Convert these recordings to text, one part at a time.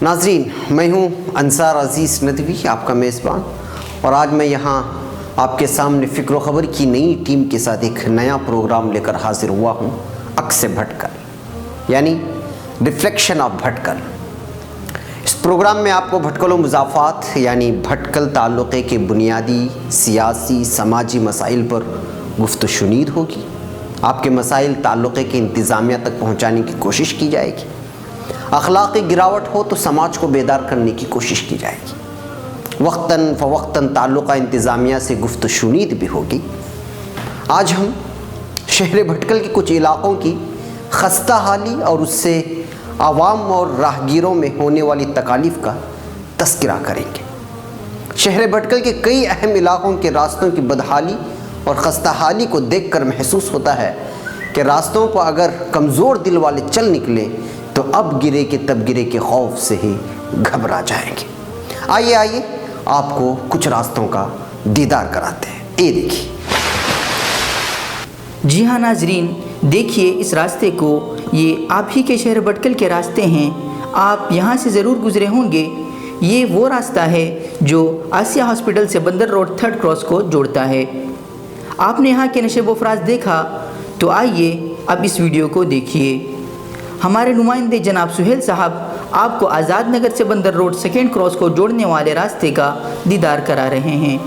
नाज़रीन, मैं हूँ अंसार अज़ीज़ नदवी, आपका मेज़बान, और आज मैं यहाँ आपके सामने फ़िक्र ख़बर की नई टीम के साथ एक नया प्रोग्राम लेकर हाज़िर हुआ हूँ, अक्स भटकल यानी रिफ्लेक्शन ऑफ भटकल। इस प्रोग्राम में आपको भटकल व मुज़ाफ़ात यानी भटकल ताल्लुक़े के बुनियादी सियासी समाजी मसाइल पर गुफ्त शुनीद होगी। आपके मसाइल ताल्लुक़े के इंतज़ामिया तक पहुँचाने की कोशिश की जाएगी। अखलाक़ी गिरावट हो तो समाज को बेदार करने की कोशिश की जाएगी। वक्तन फ़वक्तन ताल्लुक़ा इंतज़ामिया से गुफ्त शुनीद भी होगी। आज हम शहर भटकल के कुछ इलाक़ों की खस्ता हाली और उससे आवाम और राहगीरों में होने वाली तकालीफ़ का तज़किरा करेंगे। शहर भटकल के कई अहम इलाक़ों के रास्तों की बदहाली और खस्ता हाली को देखकर महसूस होता है कि रास्तों पर अगर कमज़ोर दिल वाले चल निकले तो अब गिरे के तब गिरे के खौफ से ही घबरा जाएंगे। आइए आपको कुछ रास्तों का दीदार कराते हैं। ये देखिए। जी हाँ नाजरीन, देखिए इस रास्ते को, ये आप ही के शहर भटकल के रास्ते हैं। आप यहाँ से ज़रूर गुज़रे होंगे। ये वो रास्ता है जो आसिया हॉस्पिटल से बंदर रोड 3rd क्रॉस को जोड़ता है। आपने यहाँ के नशे व फ़राज देखा, तो आइए अब इस वीडियो को देखिए। हमारे नुमाइंदे जनाब सुहेल साहब आपको आज़ाद नगर से बंदर रोड 2nd क्रॉस को जोड़ने वाले रास्ते का दीदार करा रहे हैं।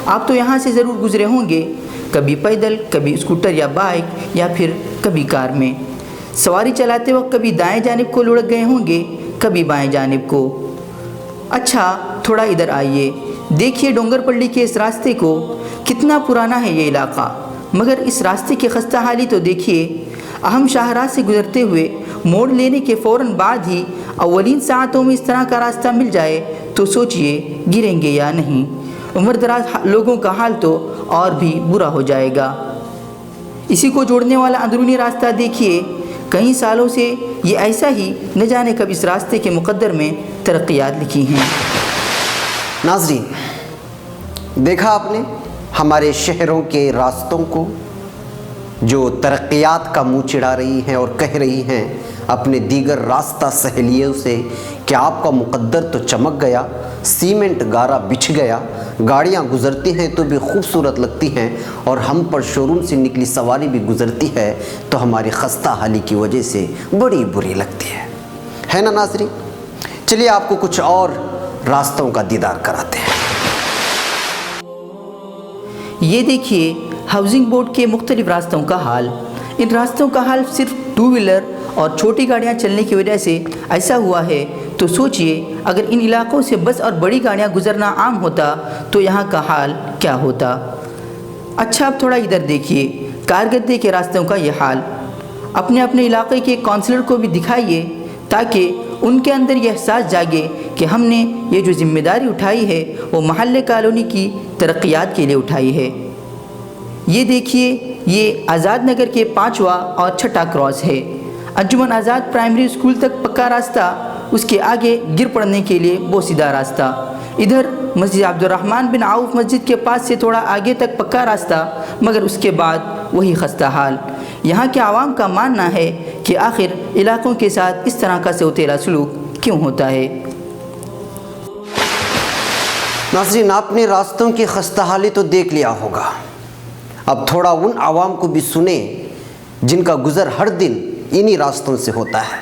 आप तो यहाँ से ज़रूर गुज़रे होंगे, कभी पैदल, कभी स्कूटर या बाइक, या फिर कभी कार में। सवारी चलाते वक्त कभी दाएं जानिब को लुढ़क गए होंगे, कभी बाएं जानिब को। अच्छा, थोड़ा इधर आइए। देखिए डोंगरपल्ली के इस रास्ते को, कितना पुराना है ये इलाका। मगर इस रास्ते की खस्ता हाली तो देखिए। अहम शाहराह से गुजरते हुए मोड़ लेने के फ़ौरन बाद ही अव्वलीन सातों में इस तरह का रास्ता मिल जाए तो सोचिए गिरेंगे या नहीं। उम्र दराज लोगों का हाल तो और भी बुरा हो जाएगा। इसी को जोड़ने वाला अंदरूनी रास्ता देखिए। कई सालों से ये ऐसा ही, न जाने कब इस रास्ते के मुकद्दर में तरक्यात लिखी हैं। नाज़रीन, देखा आपने हमारे शहरों के रास्तों को जो तरक्यात का मुँह चिढ़ा रही हैं और कह रही हैं अपने दीगर रास्ता सहेलियों से कि आपका मुकद्दर तो चमक गया, सीमेंट गारा बिछ गया, गाड़ियाँ गुज़रती हैं तो भी खूबसूरत लगती हैं, और हम पर शोरूम से निकली सवारी भी गुज़रती है तो हमारी खस्ता हाली की वजह से बड़ी बुरी लगती है ना नाज़रीन? चलिए आपको कुछ और रास्तों का दीदार कराते हैं। ये देखिए हाउसिंग बोर्ड के मुख्तलिफ रास्तों का हाल। इन रास्तों का हाल सिर्फ 2 व्हीलर और छोटी गाड़ियाँ चलने की वजह से ऐसा हुआ है, तो सोचिए अगर इन इलाकों से बस और बड़ी गाड़ियाँ गुजरना आम होता तो यहाँ का हाल क्या होता। अच्छा, अब थोड़ा इधर देखिए, कारगद्दे के रास्तों का ये हाल। अपने अपने इलाके के काउंसलर को भी दिखाइए ताकि उनके अंदर ये एहसास जागे कि हमने ये जो जिम्मेदारी उठाई है वो महल्ले कॉलोनी की तरक्यात के लिए उठाई है। ये देखिए, ये आज़ाद नगर के 5वां और 6ठा क्रॉस है। अंजुमन आज़ाद प्राइमरी स्कूल तक पक्का रास्ता, उसके आगे गिर पड़ने के लिए बोसीदा रास्ता। इधर मस्जिद अब्दुर्रहमान बिन आउफ मस्जिद के पास से थोड़ा आगे तक पक्का रास्ता, मगर उसके बाद वही खस्ता हाल। यहाँ के आवाम का मानना है कि आखिर इलाकों के साथ इस तरह का सौतेला सलूक क्यों होता है। नाज़रीन, आपने रास्तों की खस्ता हाली तो देख लिया होगा। अब थोड़ा उन आवाम को भी सुने जिनका गुज़र हर दिन इन्हीं रास्तों से होता है।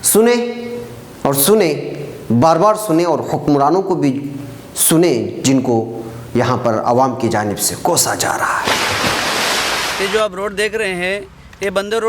सुने, बार बार सुने, और हुक्मरानों को भी सुने जिनको यहाँ पर आवाम की जानिब से कोसा जा रहा है। ये जो आप रोड देख रहे हैं, ये बंदर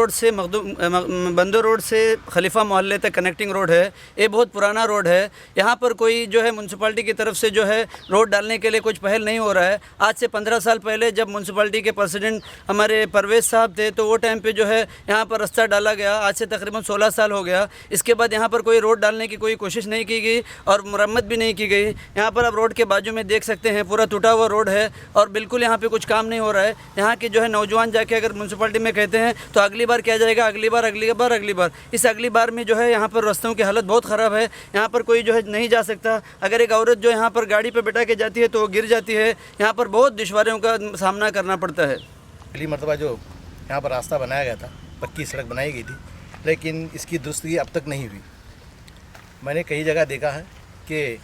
रोड से खलीफा मोहल्ले तक कनेक्टिंग रोड है। ये बहुत पुराना रोड है। यहाँ पर कोई जो है म्यूनसिपाल्टी की तरफ से जो है रोड डालने के लिए कुछ पहल नहीं हो रहा है। आज से 15 साल पहले जब म्यूनसिपाल्टी के प्रेसिडेंट हमारे परवेज़ साहब थे तो वो टाइम पे जो है यहाँ पर रास्ता डाला गया। आज से तकरीबन 16 साल हो गया। इसके बाद यहाँ पर कोई रोड डालने की कोई कोशिश नहीं की गई और मरम्मत भी नहीं की गई। यहाँ पर आप रोड के बाजू में देख सकते हैं, पूरा टूटा हुआ रोड है और बिल्कुल यहाँ पर कुछ काम नहीं हो रहा है। यहाँ के जो है नौजवान जाके अगर म्यूनसिपाल्टी में कहते हैं तो अगली बार क्या जाएगा, अगली बार। इस अगली बार में जो है यहाँ पर रास्तों की हालत बहुत ख़राब है। यहाँ पर कोई जो है नहीं जा सकता। अगर एक औरत जो यहाँ पर गाड़ी पे बैठा के जाती है तो वो गिर जाती है। यहाँ पर बहुत दुश्वारियों का सामना करना पड़ता है। पहली मरतबा जो यहाँ पर रास्ता बनाया गया था, पक्की सड़क बनाई गई थी, लेकिन इसकी दुरुस्ती अब तक नहीं हुई। میں نے کئی جگہ دیکھا ہے کہ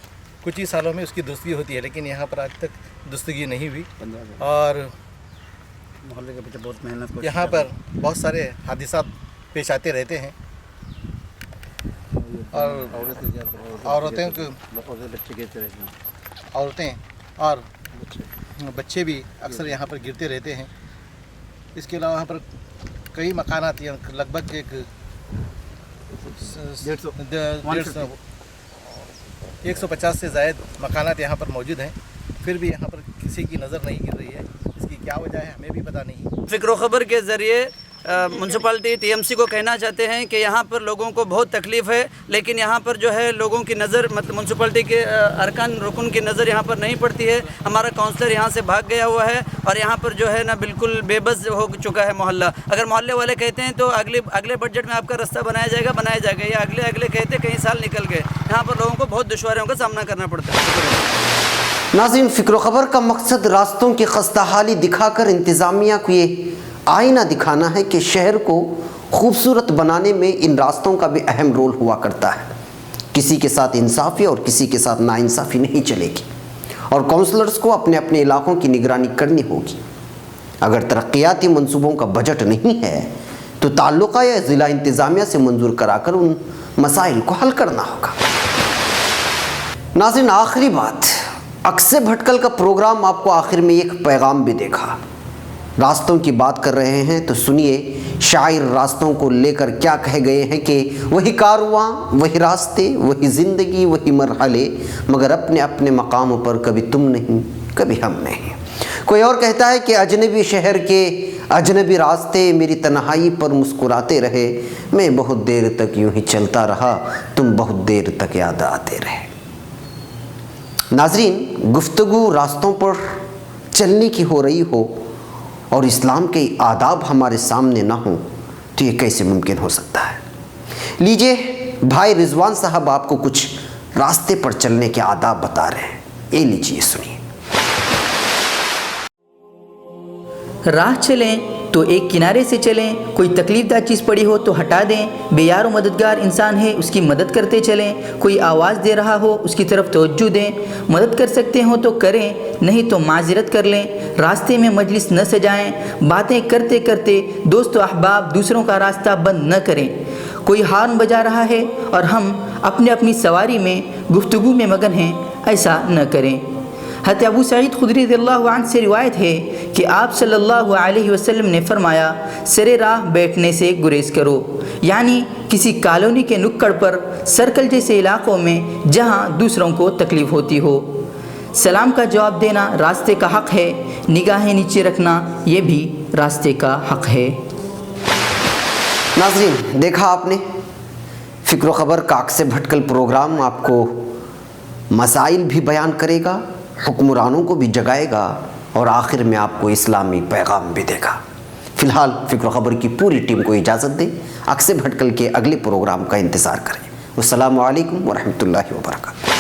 کچھ ہی سالوں میں اس کی درستگی ہوتی ہے، لیکن یہاں پر آج تک درستگی نہیں ہوئی، اور محلے کے بچے بہت محنت یہاں پر بہت سارے حادثات پیش آتے رہتے ہیں، اور عورتیں اور بچے بھی اکثر یہاں پر گرتے رہتے ہیں۔ اس کے علاوہ یہاں پر کئی مکانات، لگ بھگ ایک 150 سے زائد مکانات یہاں پر موجود ہیں، پھر بھی یہاں پر کسی کی نظر نہیں گر رہی ہے۔ اس کی کیا وجہ ہے ہمیں بھی پتہ نہیں۔ فکر و خبر کے ذریعے میونسپلٹی ٹی ایم سی کو کہنا چاہتے ہیں کہ یہاں پر لوگوں کو بہت تکلیف ہے، لیکن یہاں پر جو ہے لوگوں کی نظر، مطلب میونسپلٹی کے ارکان رکن کی نظر یہاں پر نہیں پڑتی ہے۔ ہمارا کونسلر یہاں سے بھاگ گیا ہوا ہے اور یہاں پر جو ہے نا بالکل بے بس ہو چکا ہے محلہ۔ اگر محلے والے کہتے ہیں تو اگلے بجٹ میں آپ کا رستہ بنایا جائے گا، یا اگلے کہتے کئی سال نکل گئے۔ یہاں پر لوگوں کو بہت دشواریوں کا سامنا کرنا پڑتا ہے۔ ناظرین، فکر و خبر کا مقصد راستوں کی خستہ حالی دکھا کر انتظامیہ کو یہ آئینہ دکھانا ہے کہ شہر کو خوبصورت بنانے میں ان راستوں کا بھی اہم رول ہوا کرتا ہے۔ کسی کے ساتھ انصافی اور کسی کے ساتھ ناانصافی نہیں چلے گی، اور کونسلرز کو اپنے اپنے علاقوں کی نگرانی کرنی ہوگی۔ اگر ترقیاتی منصوبوں کا بجٹ نہیں ہے تو تعلقہ یا ضلع انتظامیہ سے منظور کرا کر ان مسائل کو حل کرنا ہوگا۔ ناظرین، آخری بات، عکس بھٹکل کا پروگرام آپ کو آخر میں ایک پیغام بھی دیکھا۔ راستوں کی بات کر رہے ہیں تو سنیے شاعر راستوں کو لے کر کیا کہہ گئے ہیں کہ وہی کارواں، وہی راستے، وہی زندگی، وہی مرحلے، مگر اپنے اپنے مقاموں پر کبھی تم نہیں، کبھی ہم نہیں۔ کوئی اور کہتا ہے کہ اجنبی شہر کے اجنبی راستے میری تنہائی پر مسکراتے رہے، میں بہت دیر تک یوں ہی چلتا رہا، تم بہت دیر تک یاد آتے رہے۔ ناظرین، گفتگو راستوں پر چلنے کی ہو رہی ہو اور اسلام کے آداب ہمارے سامنے نہ ہوں تو یہ کیسے ممکن ہو سکتا ہے؟ لیجئے بھائی رضوان صاحب آپ کو کچھ راستے پر چلنے کے آداب بتا رہے ہیں، یہ لیجئے سنیے۔ راہ چلیں تو ایک کنارے سے چلیں، کوئی تکلیف دہ چیز پڑی ہو تو ہٹا دیں، بے یار و مددگار انسان ہے اس کی مدد کرتے چلیں، کوئی آواز دے رہا ہو اس کی طرف توجہ دیں، مدد کر سکتے ہوں تو کریں، نہیں تو معذرت کر لیں، راستے میں مجلس نہ سجائیں، باتیں کرتے کرتے دوست و احباب دوسروں کا راستہ بند نہ کریں، کوئی ہارن بجا رہا ہے اور ہم اپنی سواری میں گفتگو میں مگن ہیں، ایسا نہ کریں۔ حضرت ابو سعید خدری رضی اللہ عنہ سے روایت ہے کہ آپ صلی اللہ علیہ وسلم نے فرمایا، سرے راہ بیٹھنے سے گریز کرو، یعنی کسی کالونی کے نکڑ پر، سرکل جیسے علاقوں میں جہاں دوسروں کو تکلیف ہوتی ہو۔ سلام کا جواب دینا راستے کا حق ہے، نگاہیں نیچے رکھنا یہ بھی راستے کا حق ہے۔ ناظرین، دیکھا آپ نے، فکر و خبر کا عکس بھٹکل پروگرام آپ کو مسائل بھی بیان کرے گا، حکمرانوں کو بھی جگائے گا، اور آخر میں آپ کو اسلامی پیغام بھی دے گا۔ فی الحال فکر و خبر کی پوری ٹیم کو اجازت دیں، عکس بھٹکل کے اگلے پروگرام کا انتظار کریں۔ السلام علیکم ورحمۃ اللہ وبرکاتہ۔